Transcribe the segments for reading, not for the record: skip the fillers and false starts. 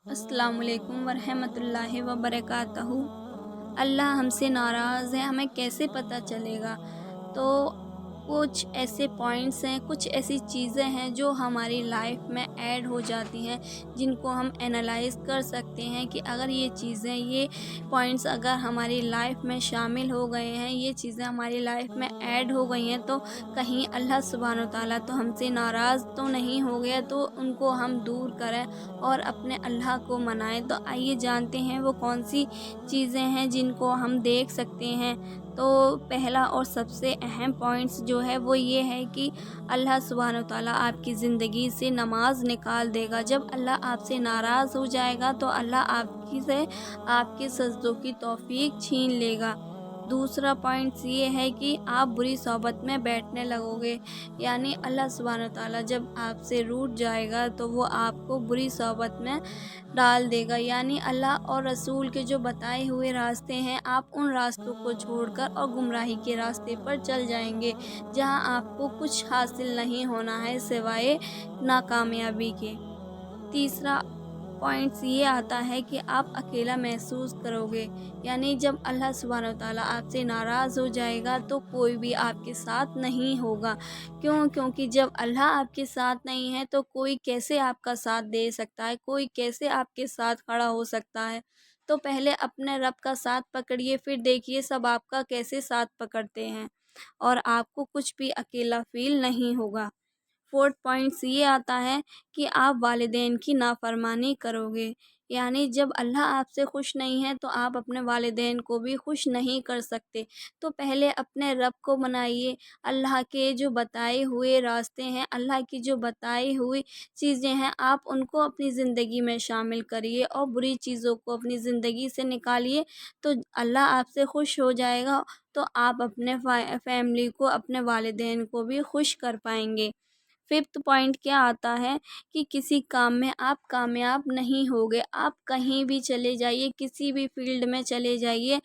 अस्सलाम वालेकुम वरहमतुल्लाहि वबरकातहू। अल्लाह हमसे नाराज़ है, हमें कैसे पता चलेगा? तो कुछ ऐसे पॉइंट्स हैं, कुछ ऐसी चीज़ें हैं जो हमारी लाइफ में ऐड हो जाती हैं, जिनको हम एनालाइज़ कर सकते हैं कि अगर ये चीज़ें, ये पॉइंट्स अगर हमारी लाइफ में शामिल हो गए हैं, ये चीज़ें हमारी लाइफ में ऐड हो गई हैं, तो कहीं अल्लाह सुब्हानो तआला तो हमसे नाराज़ तो नहीं हो गया, तो उनको हम दूर करें और अपने अल्लाह को मनाएँ। तो आइए जानते हैं वो कौन-सी चीज़ें हैं जिनको हम देख सकते हैं। तो पहला और सबसे अहम पॉइंट्स जो है वो ये है कि अल्लाह सुब्हानो तआला आपकी ज़िंदगी से नमाज़ निकाल देगा। जब अल्लाह आपसे नाराज़ हो जाएगा तो अल्लाह आपकी से आपके सजदों की तौफ़ीक छीन लेगा। दूसरा पॉइंट्स ये है कि आप बुरी सोहबत में बैठने लगोगे, यानी अल्लाह सुब्हानो तआला जब आपसे रूठ जाएगा तो वो आपको बुरी सोहबत में डाल देगा, यानी अल्लाह और रसूल के जो बताए हुए रास्ते हैं, आप उन रास्तों को छोड़कर और गुमराही के रास्ते पर चल जाएंगे, जहां आपको कुछ हासिल नहीं होना है सिवाय नाकामयाबी के। तीसरा पॉइंट्स ये आता है कि आप अकेला महसूस करोगे, यानी जब अल्लाह सुब्हानो तआला आपसे नाराज़ हो जाएगा तो कोई भी आपके साथ नहीं होगा। क्यों? क्योंकि जब अल्लाह आपके साथ नहीं है तो कोई कैसे आपका साथ दे सकता है, कोई कैसे आपके साथ खड़ा हो सकता है। तो पहले अपने रब का साथ पकड़िए, फिर देखिए सब आपका कैसे साथ पकड़ते हैं और आपको कुछ भी अकेला फ़ील नहीं होगा। फोर्थ पॉइंट्स ये आता है कि आप वालिदैन की नाफरमानी करोगे, यानी जब अल्लाह आपसे खुश नहीं है तो आप अपने वालिदैन को भी खुश नहीं कर सकते। तो पहले अपने रब को मनाइए, अल्लाह के जो बताए हुए रास्ते हैं, अल्लाह की जो बताई हुई चीज़ें हैं, आप उनको अपनी ज़िंदगी में शामिल करिए और बुरी चीज़ों को अपनी ज़िंदगी से निकालिए। तो अल्लाह आपसे खुश हो जाएगा, तो आप अपने फैमिली को, अपने वालिदैन को भी खुश कर पाएंगे। फिफ्थ पॉइंट क्या आता है कि किसी काम में आप कामयाब नहीं होगे। आप कहीं भी चले जाइए, किसी भी फील्ड में चले जाइए,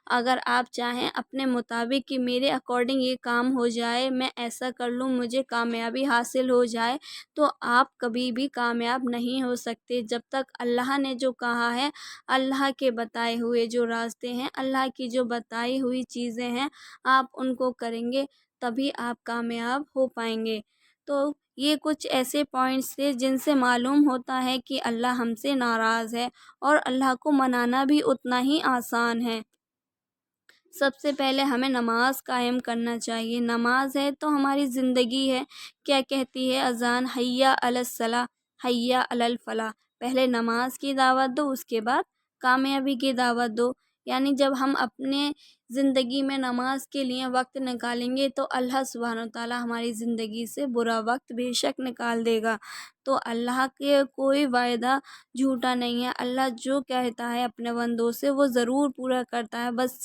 अगर आप चाहें अपने मुताबिक कि मेरे अकॉर्डिंग ये काम हो जाए, मैं ऐसा कर लूँ, मुझे कामयाबी हासिल हो जाए, तो आप कभी भी कामयाब नहीं हो सकते। जब तक अल्लाह ने जो कहा है, अल्लाह के बताए हुए जो रास्ते हैं, अल्लाह की जो बताई हुई चीज़ें हैं, आप उनको करेंगे, तभी आप कामयाब हो पाएंगे। तो ये कुछ ऐसे पॉइंट्स थे जिनसे मालूम होता है कि अल्लाह हमसे नाराज़ है और अल्लाह को मनाना भी उतना ही आसान है। सबसे पहले हमें नमाज़ कायम करना चाहिए। नमाज़ है तो हमारी ज़िंदगी है। क्या कहती है अज़ान? हय्या अलस सलाह, हय्या अलल फलाह। पहले नमाज की दावत दो, उसके बाद कामयाबी की दावत दो। यानी जब हम अपने ज़िंदगी में नमाज के लिए वक्त निकालेंगे तो अल्लाह सुब्हानो तआला हमारी ज़िंदगी से बुरा वक्त बेशक निकाल देगा। तो अल्लाह के कोई वायदा झूठा नहीं है। अल्लाह जो कहता है अपने बंदों से वो ज़रूर पूरा करता है। बस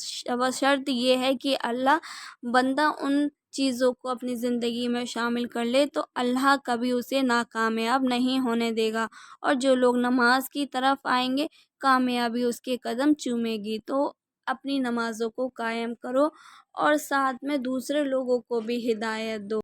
शर्त ये है कि अल्लाह बंदा उन चीज़ों को अपनी ज़िंदगी में शामिल कर ले, तो अल्लाह कभी उसे नाकामयाब नहीं होने देगा। और जो लोग नमाज की तरफ आएंगे, कामयाबी उसके कदम चूमेगी। तो अपनी नमाज़ों को कायम करो और साथ में दूसरे लोगों को भी हिदायत दो।